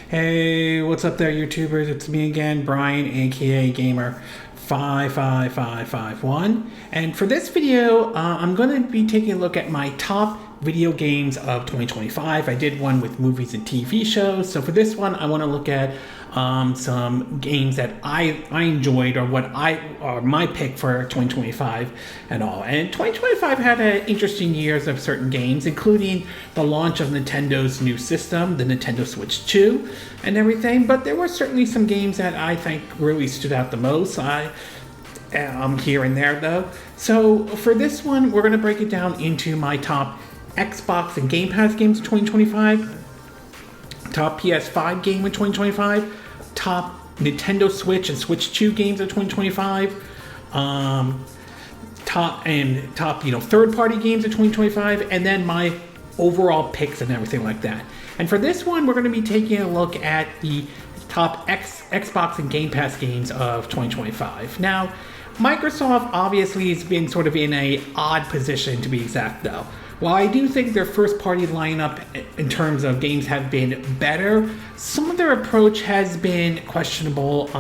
Hey, what's up there, YouTubers? It's me again, Brian, aka Gamer55551. And for this video, I'm going to be taking a look at my top video games of 2025. I did one with movies and TV shows. So for this one, I want to look at some games that I enjoyed, or my pick for 2025 and all. And 2025 had interesting years of certain games, including the launch of Nintendo's new system, the Nintendo Switch 2 and everything. But there were certainly some games that I think really stood out the most. Here and there though. So for this one, we're going to break it down into my top Xbox and Gamepass games of 2025, top PS5 game in 2025, top Nintendo Switch and Switch 2 games of 2025, top third-party games of 2025, and then my overall picks and everything like that. And for this one, we're going to be taking a look at the top Xbox and Game Pass games of 2025. Now, Microsoft obviously has been sort of in a odd position, to be exact, though. While I do think their first-party lineup in terms of games have been better, some of their approach has been questionable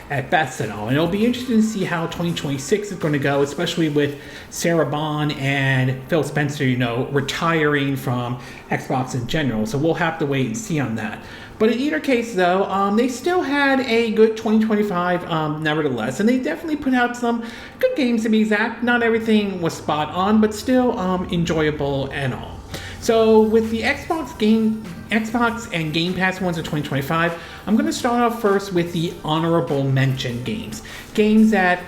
at best and all. And it'll be interesting to see how 2026 is going to go, especially with Sarah Bond and Phil Spencer, retiring from Xbox in general. So we'll have to wait and see on that. But in either case, though, they still had a good 2025 nevertheless. And they definitely put out some good games, to be exact. Not everything was spot on, but still enjoyable and all. So with the Xbox and Game Pass ones of 2025, I'm going to start off first with the honorable mention games. Games that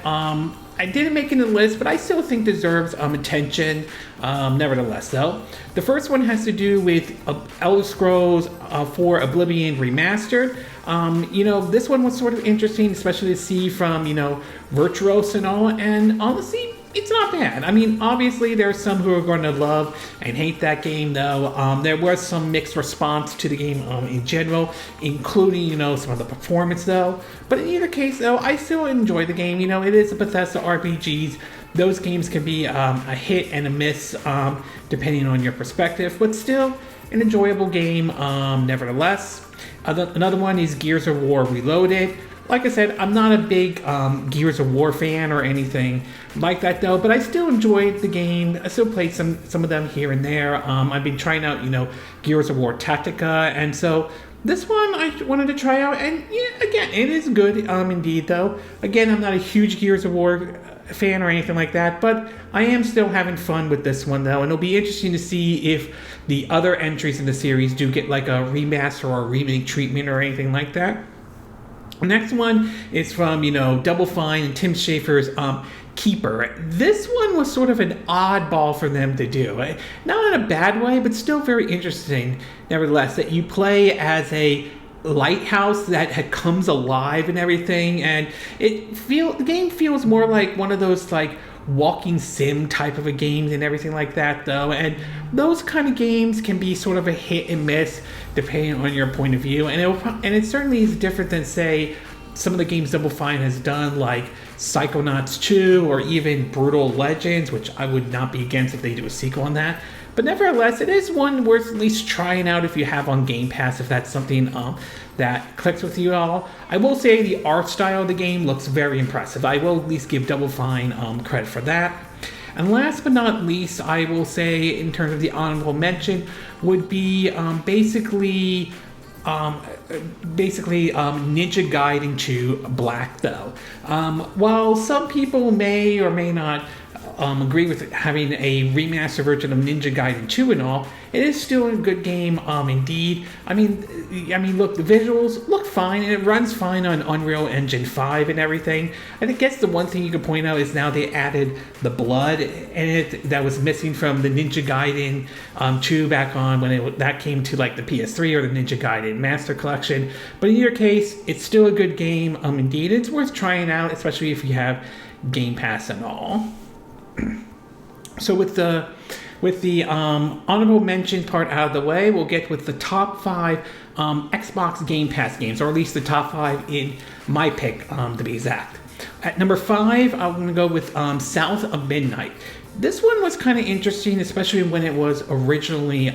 I didn't make it in the list, but I still think deserves attention nevertheless, though. The first one has to do with Elder Scrolls 4 Oblivion Remastered. This one was sort of interesting, especially to see from, Virtuos and all, and honestly, it's not bad. I mean, obviously, there are some who are going to love and hate that game, though. There was some mixed response to the game in general, including, some of the performance, though. But in either case, though, I still enjoy the game. It is a Bethesda RPGs. Those games can be a hit and a miss, depending on your perspective, but still an enjoyable game, nevertheless. Another one is Gears of War Reloaded. Like I said, I'm not a big Gears of War fan or anything like that, though, but I still enjoyed the game. I still played some of them here and there. I've been trying out, Gears of War Tactica, and so this one I wanted to try out, and yeah, again, it is good, indeed, though. Again, I'm not a huge Gears of War fan or anything like that, but I am still having fun with this one, though, and it'll be interesting to see if the other entries in the series do get like a remaster or a remake treatment or anything like that. The next one is from, Double Fine and Tim Schafer's Keeper. This one was sort of an oddball for them to do. Not in a bad way, but still very interesting, nevertheless, that you play as a lighthouse that comes alive and everything, and the game feels more like one of those like walking sim type of a game and everything like that, though, and those kind of games can be sort of a hit and miss depending on your point of view, and it certainly is different than, say, some of the games Double Fine has done, like Psychonauts 2 or even Brutal Legends, which I would not be against if they do a sequel on that. But nevertheless, it is one worth at least trying out if you have on Game Pass, if that's something that clicks with you all. I will say the art style of the game looks very impressive. I will at least give Double Fine credit for that. And last but not least, I will say in terms of the honorable mention would be basically Ninja Gaiden 2 Black, though. While some people may or may not agree with having a remaster version of Ninja Gaiden 2 and all, it is still a good game, indeed. I mean, look, the visuals look fine, and it runs fine on Unreal Engine 5 and everything. I guess the one thing you could point out is now they added the blood in it that was missing from the Ninja Gaiden 2 back on when that came to like the PS3 or the Ninja Gaiden Master Collection. But in either case, it's still a good game, indeed. It's worth trying out, especially if you have Game Pass and all. So with the honorable mention part out of the way, we'll get with the top 5 Xbox Game Pass games, or at least the top 5 in my pick, to be exact. At number 5, I'm going to go with South of Midnight. This one was kind of interesting, especially when it was originally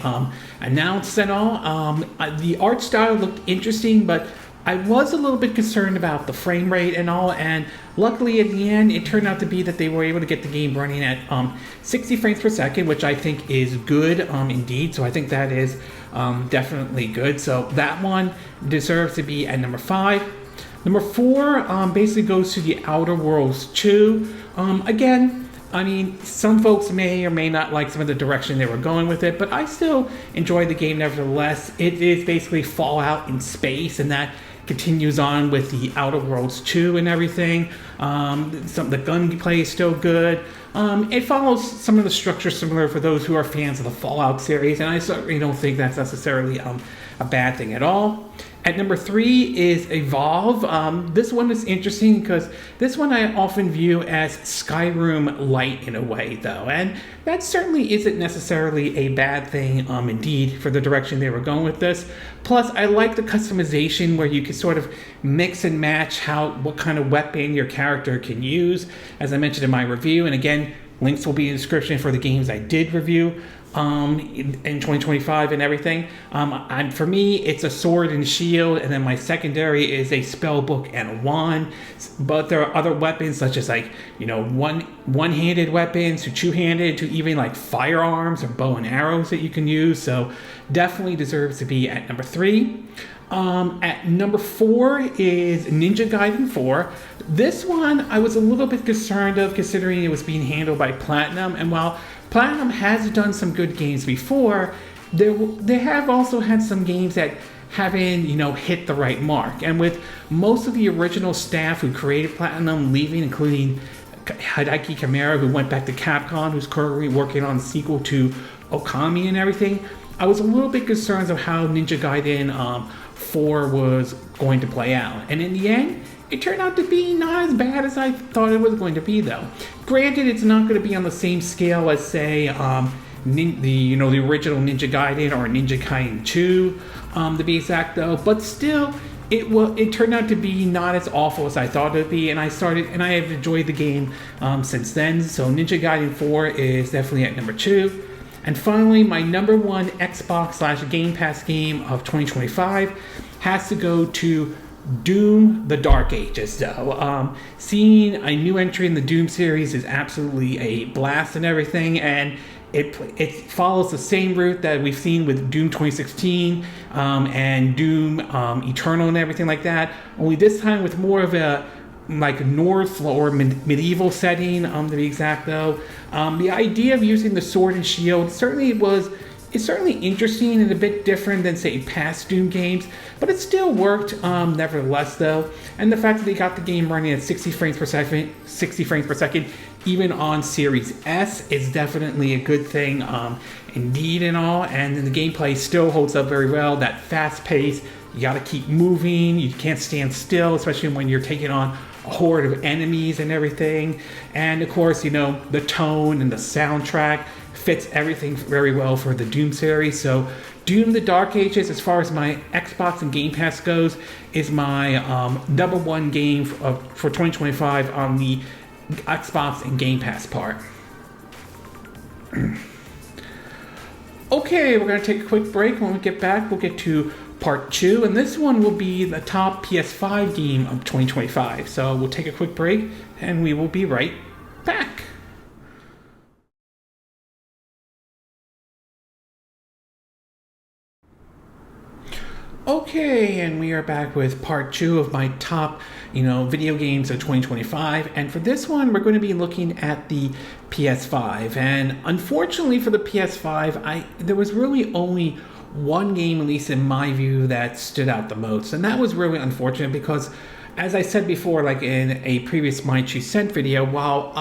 announced and all. The art style looked interesting, but I was a little bit concerned about the frame rate and all, and luckily at the end it turned out to be that they were able to get the game running at 60 frames per second, which I think is good indeed. So I think that is definitely good. So that one deserves to be at number 5. Number 4 basically goes to The Outer Worlds 2. Again, I mean, some folks may or may not like some of the direction they were going with it, but I still enjoyed the game nevertheless. It is basically Fallout in space, and that continues on with The Outer Worlds 2 and everything. The gunplay is still good. It follows some of the structure similar for those who are fans of the Fallout series, and I certainly don't think that's necessarily a bad thing at all. At number 3 is Evolve. This one is interesting because this one I often view as Skyrim light in a way, though, and that certainly isn't necessarily a bad thing indeed for the direction they were going with this. Plus, I like the customization where you can sort of mix and match what kind of weapon your character can use, as I mentioned in my review. And again, links will be in the description for the games I did review in 2025 and everything. And for me, it's a sword and shield, and then my secondary is a spell book and a wand. But there are other weapons such as one-handed weapons to two-handed to even like firearms or bow and arrows that you can use. So definitely deserves to be at number 3. At number 4 is Ninja Gaiden 4. This one I was a little bit concerned of, considering it was being handled by Platinum, and while Platinum has done some good games before, they have also had some games that haven't, hit the right mark. And with most of the original staff who created Platinum leaving, including Hideki Kamiya, who went back to Capcom, who's currently working on a sequel to Okami and everything, I was a little bit concerned of how Ninja Gaiden 4 was going to play out. And in the end, it turned out to be not as bad as I thought it was going to be, though. Granted, it's not going to be on the same scale as, say, the original Ninja Gaiden or Ninja Gaiden 2, to be exact, though. But still, it turned out to be not as awful as I thought it would be, and I have enjoyed the game since then. So Ninja Gaiden 4 is definitely at number 2. And finally, my number 1 Xbox/Game Pass game of 2025 has to go to Doom: The Dark Ages, though. Seeing a new entry in the Doom series is absolutely a blast and everything, and it follows the same route that we've seen with Doom 2016 and Doom Eternal and everything like that, only this time with more of a North or medieval setting, to be exact, though. The idea of using the sword and shield it's certainly interesting and a bit different than, say, past Doom games, but it still worked nevertheless, though. And the fact that they got the game running at 60 frames per second, even on Series S, is definitely a good thing indeed and all. And then the gameplay still holds up very well. That fast pace, you got to keep moving, you can't stand still, especially when you're taking on a horde of enemies and everything. And of course, the tone and the soundtrack fits everything very well for the Doom series. So Doom: The Dark Ages, as far as my Xbox and Game Pass goes, is my number 1 game for 2025 on the Xbox and Game Pass part. Okay, we're going to take a quick break. When we get back, we'll get to part 2, and this one will be the top PS5 game of 2025. So we'll take a quick break, and we will be right back. Okay, and we are back with part 2 of my top, video games of 2025. And for this one, we're going to be looking at the PS5. And unfortunately for the PS5, there was really only one game, at least in my view, that stood out the most. And that was really unfortunate because, as I said before, like in a previous My 2 Cent video, while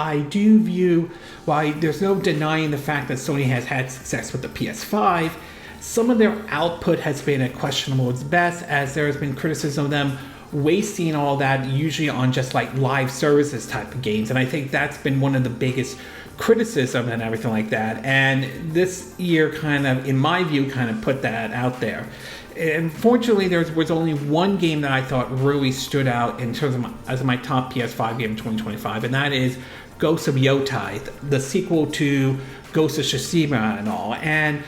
there's no denying the fact that Sony has had success with the PS5, some of their output has been at questionable at best, as there has been criticism of them wasting all that usually on just like live services type of games. And I think that's been one of the biggest criticism and everything like that. And this year kind of, in my view, kind of put that out there. Unfortunately, there was only one game that I thought really stood out in terms of as my top PS5 game in 2025, and that is Ghost of Yotei, the sequel to Ghost of Tsushima and all. And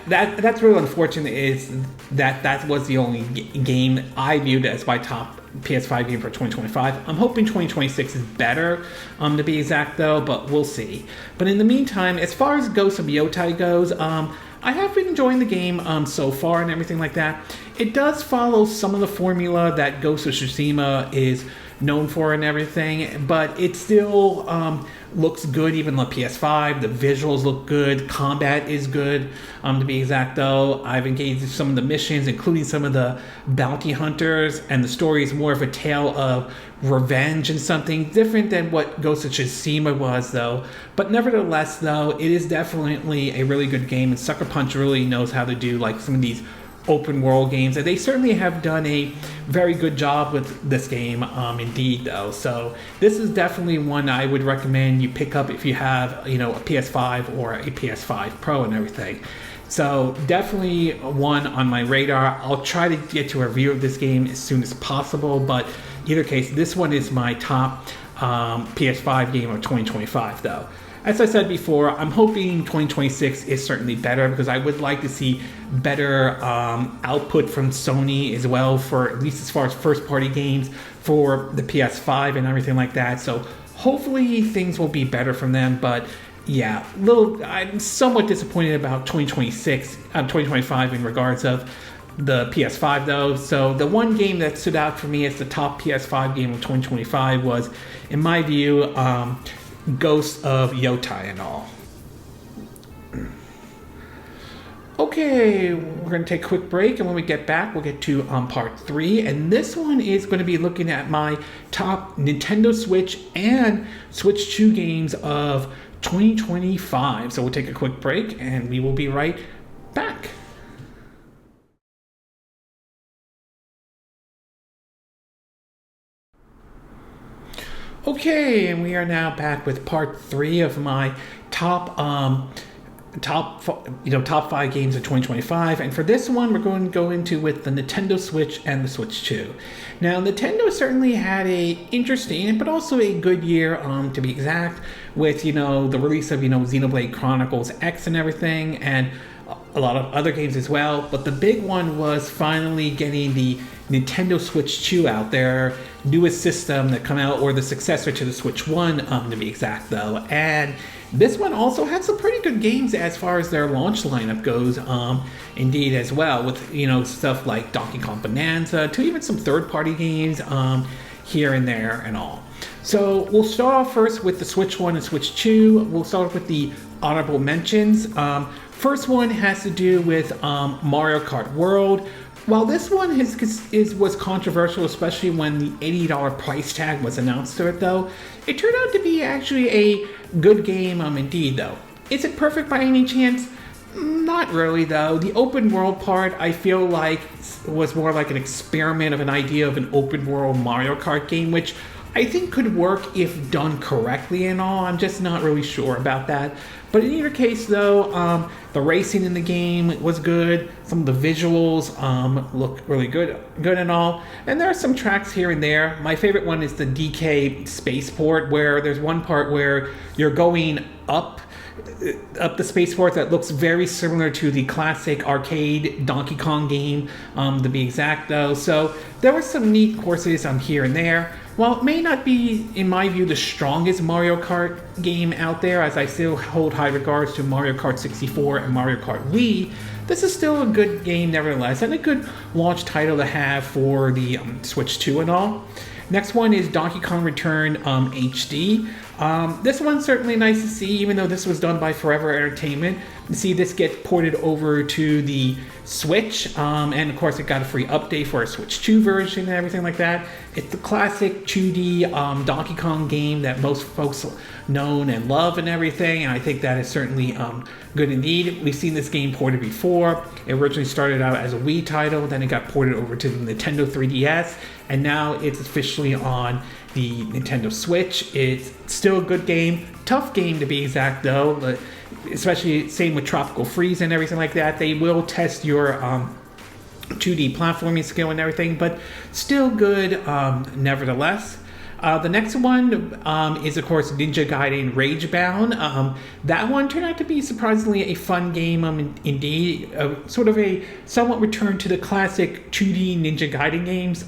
that's really unfortunate, is that was the only game I viewed as my top PS5 game for 2025. I'm hoping 2026 is better, to be exact though, but we'll see. But in the meantime, as far as Ghost of Yotei goes, I have been enjoying the game so far and everything like that. It does follow some of the formula that Ghost of Tsushima is known for and everything, but it still looks good even on the PS5. The visuals look good, combat is good, to be exact though. I've engaged in some of the missions, including some of the bounty hunters, and the story is more of a tale of revenge and something different than what Ghost of Tsushima was though. But nevertheless though, it is definitely a really good game, and Sucker Punch really knows how to do like some of these open world games, and they certainly have done a very good job with this game, indeed though. So this is definitely one I would recommend you pick up if you have, a PS5 or a PS5 Pro and everything. So definitely one on my radar. I'll try to get to a review of this game as soon as possible, but either case, this one is my top PS5 game of 2025 though. As I said before, I'm hoping 2026 is certainly better, because I would like to see better output from Sony as well, for at least as far as first-party games for the PS5 and everything like that. So hopefully things will be better from them. But yeah, I'm somewhat disappointed about 2025 in regards of the PS5 though. So the one game that stood out for me as the top PS5 game of 2025 was, in my view, Ghost of Yotei and all. Okay, we're going to take a quick break, and when we get back, we'll get to part 3. And this one is going to be looking at my top Nintendo Switch and Switch 2 games of 2025. So we'll take a quick break, and we will be right back. Okay, and we are now back with part 3 of my top 5 games of 2025. And for this one, we're going to go into with the Nintendo Switch and the Switch 2. Now, Nintendo certainly had a interesting but also a good year, to be exact, with the release of Xenoblade Chronicles X and everything, and a lot of other games as well. But the big one was finally getting the Nintendo Switch 2 out there, newest system that come out, or the successor to the Switch 1, to be exact though. And this one also had some pretty good games as far as their launch lineup goes, indeed as well, with stuff like Donkey Kong Bonanza, to even some third-party games here and there and all. So we'll start off first with the Switch 1 and Switch 2. We'll start off with the honorable mentions. First one has to do with Mario Kart World. While this one was controversial, especially when the $80 price tag was announced to it though, it turned out to be actually a good game, indeed though. Is it perfect by any chance? Not really though. The open world part, I feel like, was more like an experiment of an idea of an open world Mario Kart game, which I think could work if done correctly and all. I'm just not really sure about that. But in either case though, the racing in the game was good. Some of the visuals look really good and all. And there are some tracks here and there. My favorite one is the DK spaceport, where there's one part where you're going up the spaceport that looks very similar to the classic arcade Donkey Kong game, to be exact though. So there were some neat courses here and there. While it may not be, in my view, the strongest Mario Kart game out there, as I still hold high regards to Mario Kart 64 and Mario Kart Wii, this is still a good game nevertheless, and a good launch title to have for the Switch 2 and all. Next one is Donkey Kong Return HD. This one's certainly nice to see, even though this was done by Forever Entertainment. To see this get ported over to the Switch, and of course it got a free update for a Switch 2 version and everything like that. It's the classic 2D Donkey Kong game that most folks know and love and everything, and I think that is certainly good indeed. We've seen this game ported before. It originally started out as a Wii title, then it got ported over to the Nintendo 3DS, and now it's officially on the Nintendo Switch. It's still a good game, tough game to be exact though, but especially same with Tropical Freeze and everything like that. They will test your 2D platforming skill and everything, but still good nevertheless. The next one is, of course, Ninja Gaiden Ragebound. That one turned out to be surprisingly a fun game, indeed. Sort of a somewhat return to the classic 2D Ninja Gaiden games,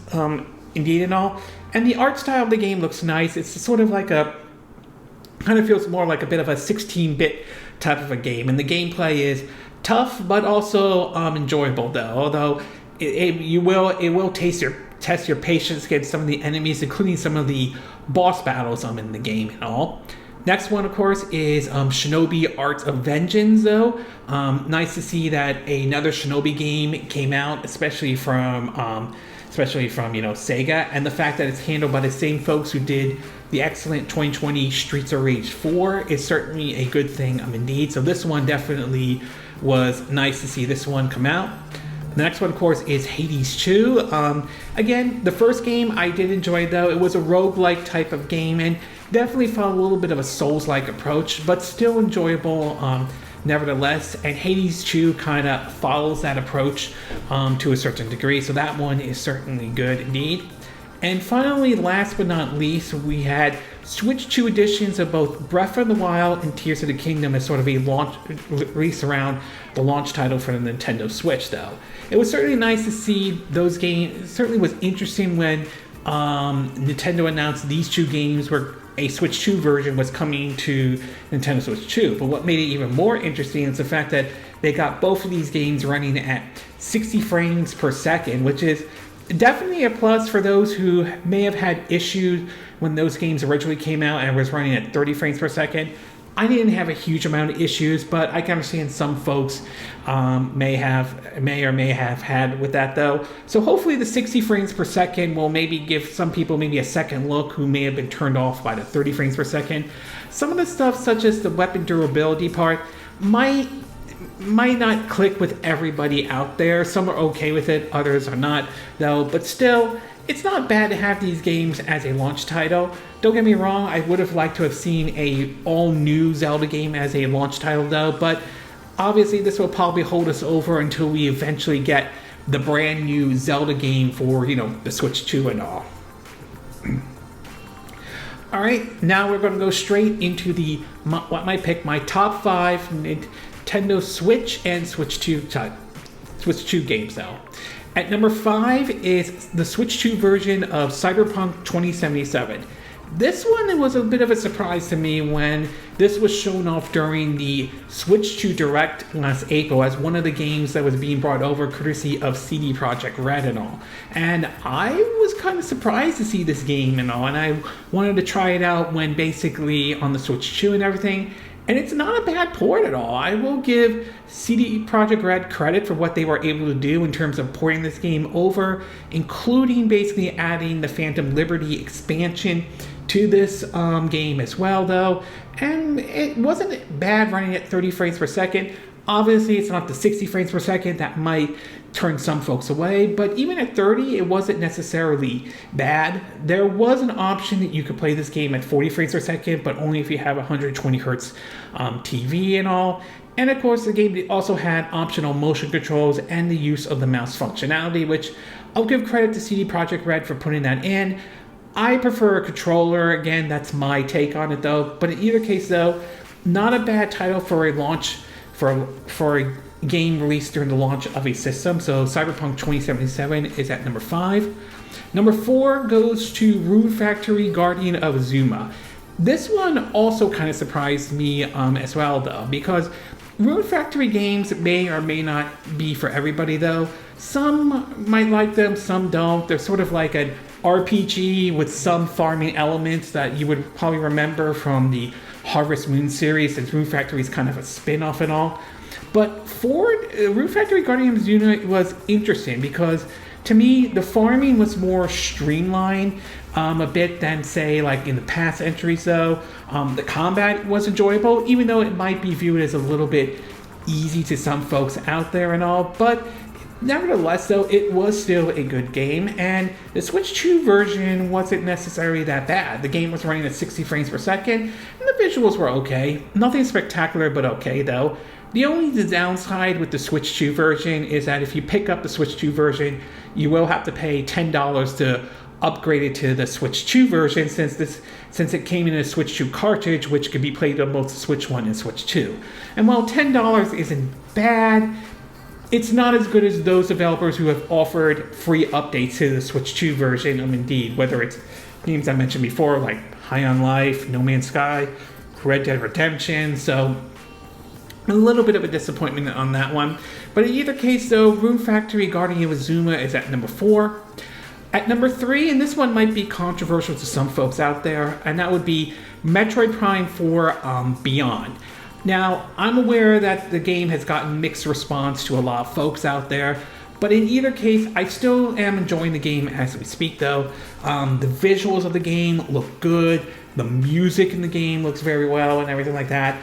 indeed and all. And the art style of the game looks nice. It's sort of like kind of feels more like a bit of a 16-bit type of a game. And the gameplay is tough, but also enjoyable, though. Although it will test your patience against some of the enemies, including some of the boss battles in the game and all. Next one, of course, is Shinobi Art of Vengeance, though. Nice to see that another Shinobi game came out, especially from Sega, and the fact that it's handled by the same folks who did the excellent 2020 Streets of Rage 4 is certainly a good thing, indeed. So this one definitely was nice to see this one come out. The next one, of course, is Hades 2. Again, the first game I did enjoy, though. It was a roguelike type of game and definitely followed a little bit of a Souls-like approach, but still enjoyable nevertheless. And Hades 2 kind of follows that approach to a certain degree, so that one is certainly good indeed. And finally, last but not least, we had Switch 2 editions of both Breath of the Wild and Tears of the Kingdom as sort of a launch release around the launch title for the Nintendo Switch, though. It was certainly nice to see those games. It certainly was interesting when Nintendo announced these two games were a Switch 2 version was coming to Nintendo Switch 2. But what made it even more interesting is the fact that they got both of these games running at 60 frames per second, which is definitely a plus for those who may have had issues when those games originally came out and was running at 30 frames per second. I didn't have a huge amount of issues, but I can understand some folks may or may have had with that, though. So hopefully the 60 frames per second will maybe give some people maybe a second look who may have been turned off by the 30 frames per second. Some of the stuff, such as the weapon durability part, might not click with everybody out there. Some are okay with it, others are not, though. But still, it's not bad to have these games as a launch title. Don't get me wrong, I would have liked to have seen a all-new Zelda game as a launch title, though. But obviously, this will probably hold us over until we eventually get the brand new Zelda game for, the Switch 2 and all. All right, now we're going to go straight into my top 5 Nintendo Switch and Switch 2 games, though. At number 5 is the Switch 2 version of Cyberpunk 2077. This one was a bit of a surprise to me when this was shown off during the Switch 2 Direct last April as one of the games that was being brought over courtesy of CD Projekt Red and all. And I was kind of surprised to see this game and all, and I wanted to try it out when basically on the Switch 2 and everything. And it's not a bad port at all. I will give CD Projekt Red credit for what they were able to do in terms of porting this game over, including basically adding the Phantom Liberty expansion to this game as well, though. And it wasn't bad running at 30 frames per second. Obviously, it's not the 60 frames per second that might turn some folks away, but even at 30, it wasn't necessarily bad. There was an option that you could play this game at 40 frames per second, but only if you have 120 hertz TV and all. And of course, the game also had optional motion controls and the use of the mouse functionality, which I'll give credit to CD Projekt Red for putting that in. I prefer a controller. Again, that's my take on it, though. But in either case, though, not a bad title for a launch for a game released during the launch of a system. So Cyberpunk 2077 is at number 5. Number 4 goes to Rune Factory Guardian of Zuma. This one also kind of surprised me as well, though, because Rune Factory games may or may not be for everybody, though. Some might like them, some don't. They're sort of like an RPG with some farming elements that you would probably remember from the Harvest Moon series, since Rune Factory is kind of a spin-off and all. But for Rune Factory Guardian of Zuma was interesting because, to me, the farming was more streamlined a bit than, say, like in the past entries, though. The combat was enjoyable, even though it might be viewed as a little bit easy to some folks out there and all. But nevertheless, though, it was still a good game, and the Switch 2 version wasn't necessarily that bad. The game was running at 60 frames per second, and the visuals were okay. Nothing spectacular, but okay, though. The downside with the Switch 2 version is that if you pick up the Switch 2 version, you will have to pay $10 to upgraded to the Switch 2 version since it came in a Switch 2 cartridge, which could be played on both Switch 1 and Switch 2. And while $10 isn't bad, it's not as good as those developers who have offered free updates to the Switch 2 version of Indeed, whether it's games I mentioned before like High on Life, No Man's Sky, Red Dead Redemption, so a little bit of a disappointment on that one. But in either case though, Rune Factory Guardian of Azuma is at number 4. At number 3, and this one might be controversial to some folks out there, and that would be Metroid Prime 4 Beyond. Now, I'm aware that the game has gotten mixed response to a lot of folks out there, but in either case, I still am enjoying the game as we speak though. The visuals of the game look good, the music in the game looks very well and everything like that.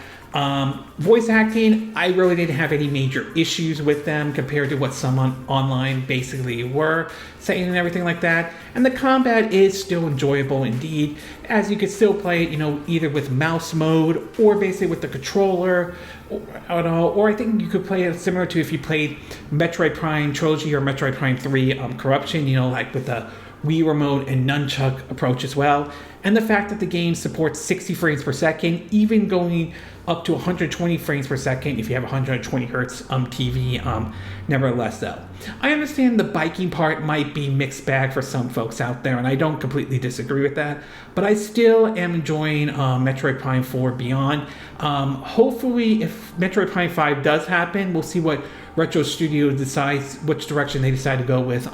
Voice acting, I really didn't have any major issues with them compared to what some online basically were saying and everything like that. And the combat is still enjoyable indeed, as you can still play it, either with mouse mode or basically with the controller, or I think you could play it similar to if you played Metroid Prime Trilogy or Metroid Prime 3 Corruption, like with the Wii Remote and Nunchuck approach as well. And the fact that the game supports 60 frames per second, even going up to 120 frames per second if you have 120 hertz TV, nevertheless though. I understand the biking part might be mixed bag for some folks out there, and I don't completely disagree with that, but I still am enjoying Metroid Prime 4 Beyond. Hopefully, if Metroid Prime 5 does happen, we'll see what Retro Studio decides, which direction they decide to go with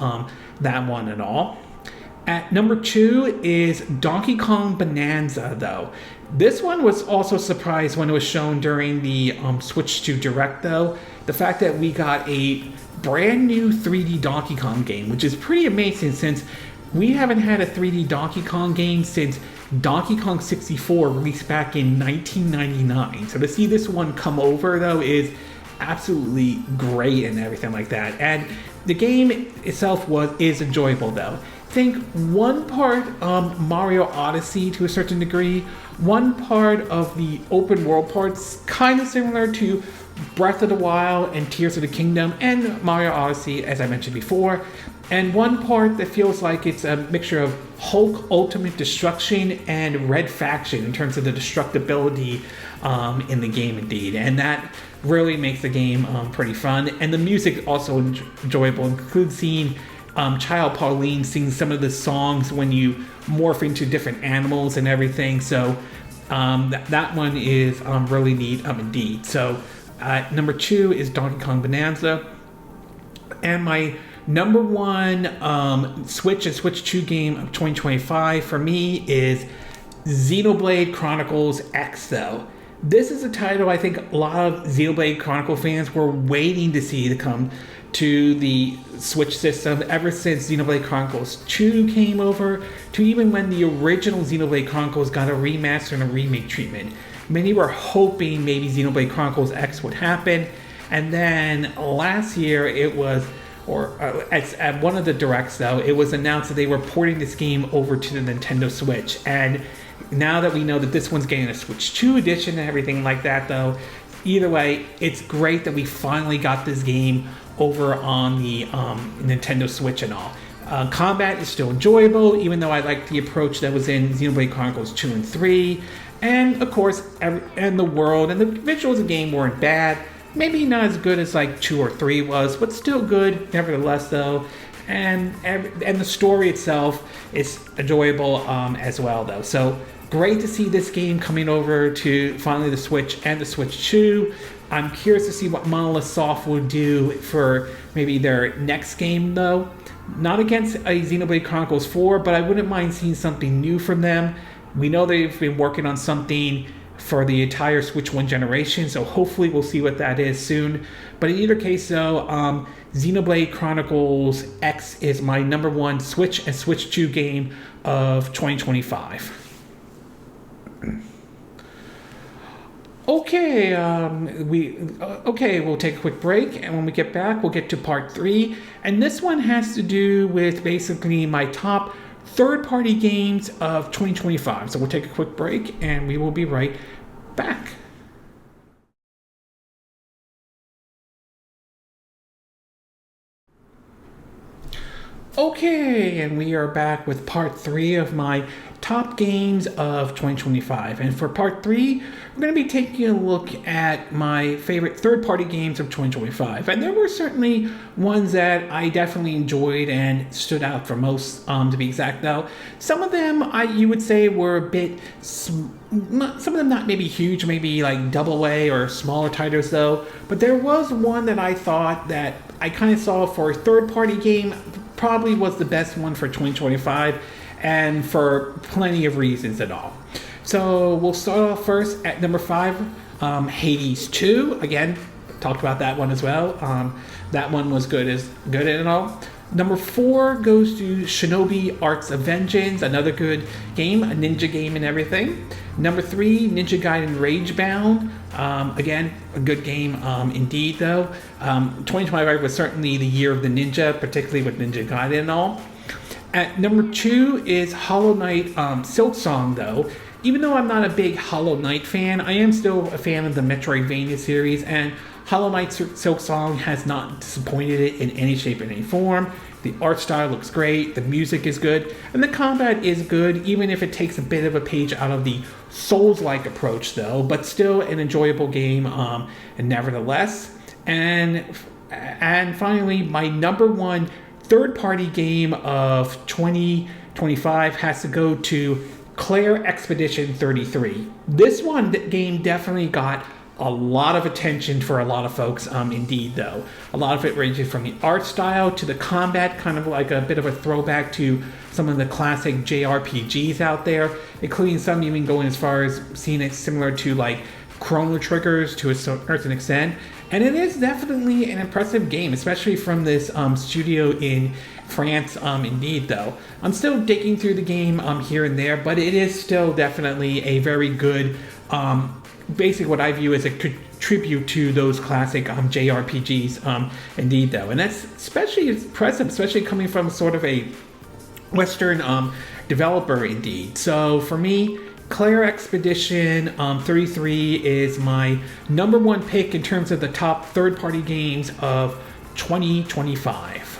that one and all. At number 2 is Donkey Kong Bonanza, though. This one was also surprised when it was shown during the Switch 2 Direct, though. The fact that we got a brand new 3D Donkey Kong game, which is pretty amazing since we haven't had a 3D Donkey Kong game since Donkey Kong 64 released back in 1999. So to see this one come over, though, is absolutely great and everything like that. And the game itself is enjoyable, though. Think one part Mario Odyssey to a certain degree, one part of the open world parts kind of similar to Breath of the Wild and Tears of the Kingdom and Mario Odyssey, as I mentioned before, and one part that feels like it's a mixture of Hulk Ultimate Destruction and Red Faction in terms of the destructibility in the game indeed, and that really makes the game pretty fun. And the music also enjoyable, includes seeing Child Pauline sing some of the songs when you morph into different animals and everything. So that one is really neat indeed. So number 2 is Donkey Kong Bonanza. And my number 1 Switch and Switch 2 game of 2025 for me is Xenoblade Chronicles X, though. This is a title I think a lot of Xenoblade Chronicle fans were waiting to see to come to the Switch system ever since Xenoblade Chronicles 2 came over, to even when the original Xenoblade Chronicles got a remaster and a remake treatment. Many were hoping maybe Xenoblade Chronicles X would happen, and then last year it was, at one of the directs though, it was announced that they were porting this game over to the Nintendo Switch. And now that we know that this one's getting a Switch 2 edition and everything like that though, either way, it's great that we finally got this game over on the Nintendo Switch and all. Combat is still enjoyable, even though I like the approach that was in Xenoblade Chronicles 2 and 3. And of course, and the world and the visuals of the game weren't bad. Maybe not as good as like 2 or 3 was, but still good nevertheless though. And the story itself is enjoyable as well though. So great to see this game coming over to finally the Switch and the Switch 2. I'm curious to see what Monolith Soft will do for maybe their next game though. Not against a Xenoblade Chronicles 4, but I wouldn't mind seeing something new from them. We know they've been working on something for the entire Switch 1 generation, so hopefully we'll see what that is soon. But in either case though, Xenoblade Chronicles X is my number 1 Switch and Switch 2 game of 2025. Okay, we'll take a quick break, and when we get back, we'll get to part 3. And this one has to do with basically my top third-party games of 2025. So we'll take a quick break, and we will be right back. Okay, and we are back with part 3 of my top games of 2025. And for part 3, we're going to be taking a look at my favorite third-party games of 2025. And there were certainly ones that I definitely enjoyed and stood out for most, to be exact though. Some of them you would say were a bit, some of them not maybe huge, maybe like double A or smaller titles though. But there was one that I thought that I kind of saw for a third-party game probably was the best one for 2025, and for plenty of reasons at all. So we'll start off first at number 5, Hades 2. Again, talked about that one as well. That one was good and all. Number 4 goes to Shinobi Art of Vengeance, another good game, a ninja game and everything. Number 3, Ninja Gaiden Ragebound. Again, a good game indeed though. 2025 was certainly the year of the ninja, particularly with Ninja Gaiden and all. At number 2 is Hollow Knight Silksong though. Even though I'm not a big Hollow Knight fan, I am still a fan of the Metroidvania series, and Hollow Knight Silksong has not disappointed it in any shape or any form. The art style looks great, the music is good, and the combat is good, even if it takes a bit of a page out of the Souls-like approach though, but still an enjoyable game, and nevertheless. And finally, my number 1 third-party game of 2025 has to go to Claire Expedition 33. This game definitely got a lot of attention for a lot of folks, indeed though. A lot of it ranges from the art style to the combat, kind of like a bit of a throwback to some of the classic JRPGs out there, including some even going as far as seeing it similar to like Chrono Triggers to a certain extent. And it is definitely an impressive game, especially from this studio in France, indeed though. I'm still digging through the game here and there, but it is still definitely a very good, basically what I view as a tribute to those classic JRPGs, indeed though. And that's especially impressive, especially coming from sort of a Western developer indeed. So for me, Claire Expedition 33 is my number 1 pick in terms of the top third-party games of 2025.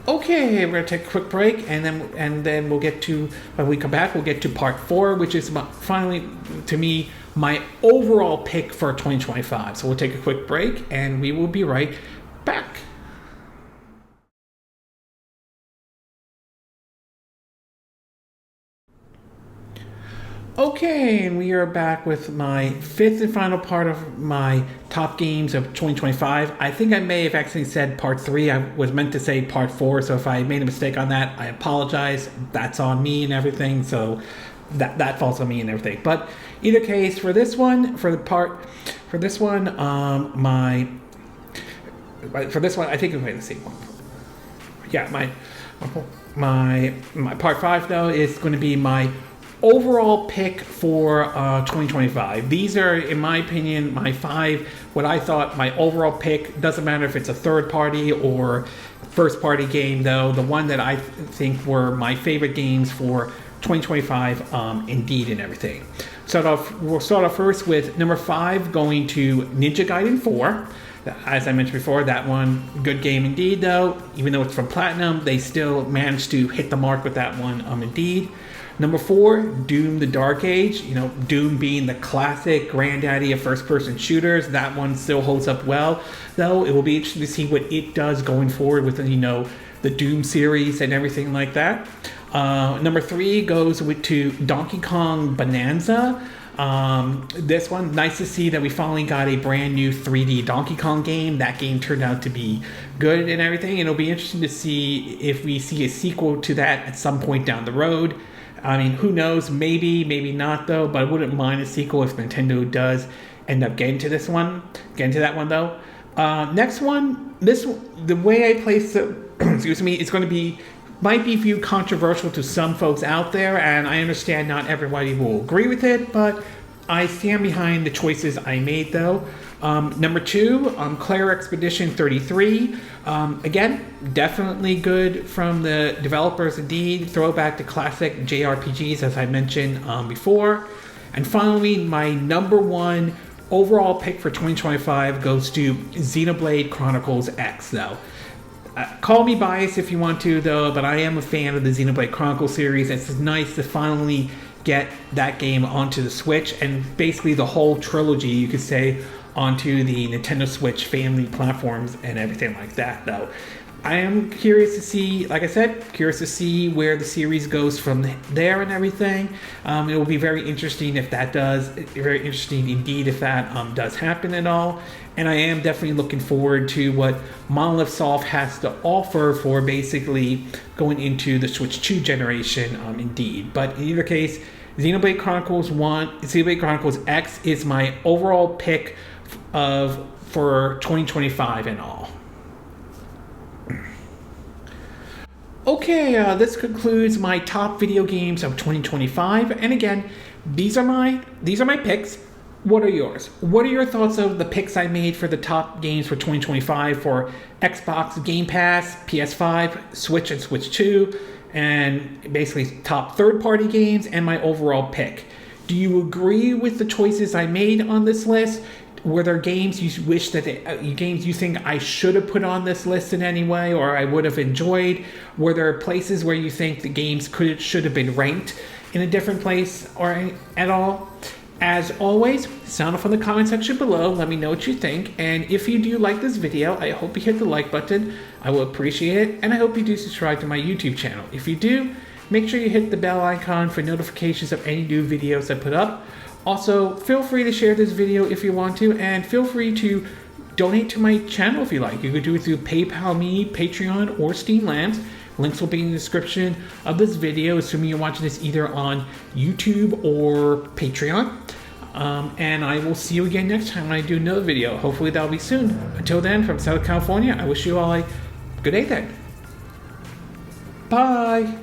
Okay, we're gonna take a quick break, and then we'll get to, when we come back, we'll get to part 4, which is finally, to me, my overall pick for 2025. So we'll take a quick break, and we will be right back. Okay, and we are back with my 5th and final part of my top games of 2025. I think I may have actually said part 3. I was meant to say part 4, so if I made a mistake on that, I apologize. That's on me and everything, so that falls on me and everything. But either case, for this one, I think let's see. Yeah, my part 5 though is going to be my overall pick for 2025. These are, in my opinion, my 5, what I thought my overall pick. Doesn't matter if it's a third party or first party game though. The one that I think were my favorite games for 2025, indeed, and everything. We'll start off first with number 5 going to Ninja Gaiden 4. As I mentioned before, that one, good game indeed though. Even though it's from Platinum, they still managed to hit the mark with that one, indeed. Number 4, Doom the Dark Age. You know, Doom being the classic granddaddy of first-person shooters. That one still holds up well, though. It will be interesting to see what it does going forward with, the Doom series and everything like that. Number 3 goes to Donkey Kong Bonanza. This one, nice to see that we finally got a brand new 3D Donkey Kong game. That game turned out to be good and everything. And it'll be interesting to see if we see a sequel to that at some point down the road. I mean, who knows? Maybe not though. But I wouldn't mind a sequel if Nintendo does end up getting to that one though. Next one, the way I place it, excuse me, it's going to might be viewed controversial to some folks out there, and I understand not everybody will agree with it, but I stand behind the choices I made though. Number 2, Claire Expedition 33. Again, definitely good from the developers indeed. Throwback to classic JRPGs as I mentioned before. And finally, my number 1 overall pick for 2025 goes to Xenoblade Chronicles X, though. Call me biased if you want to, though, but I am a fan of the Xenoblade Chronicles series. It's nice to finally get that game onto the Switch, and basically the whole trilogy, you could say, onto the Nintendo Switch family platforms and everything like that, though. I am curious to see, like I said, curious to see where the series goes from there and everything. It will be very interesting if that does, very interesting indeed if that does happen at all. And I am definitely looking forward to what Monolith Soft has to offer for basically going into the Switch 2 generation, indeed. But in either case, Xenoblade Chronicles X is my overall pick for 2025 and all. Okay, this concludes my top video games of 2025. And again, these are my picks. What are yours? What are your thoughts of the picks I made for the top games for 2025 for Xbox, Game Pass, PS5, Switch and Switch 2, and basically top third-party games and my overall pick? Do you agree with the choices I made on this list? Were there games you wish that games you think I should have put on this list in any way, or I would have enjoyed? Were there places where you think the games should have been ranked in a different place or at all? As always, sound off in the comment section below. Let me know what you think. And if you do like this video, I hope you hit the like button. I will appreciate it. And I hope you do subscribe to my YouTube channel. If you do, make sure you hit the bell icon for notifications of any new videos I put up. Also, feel free to share this video if you want to, and feel free to donate to my channel if you like. You could do it through PayPal Me, Patreon, or Steam Labs. Links will be in the description of this video, assuming you're watching this either on YouTube or Patreon. And I will see you again next time when I do another video. Hopefully that'll be soon. Until then, from Southern California, I wish you all a good day then. Bye!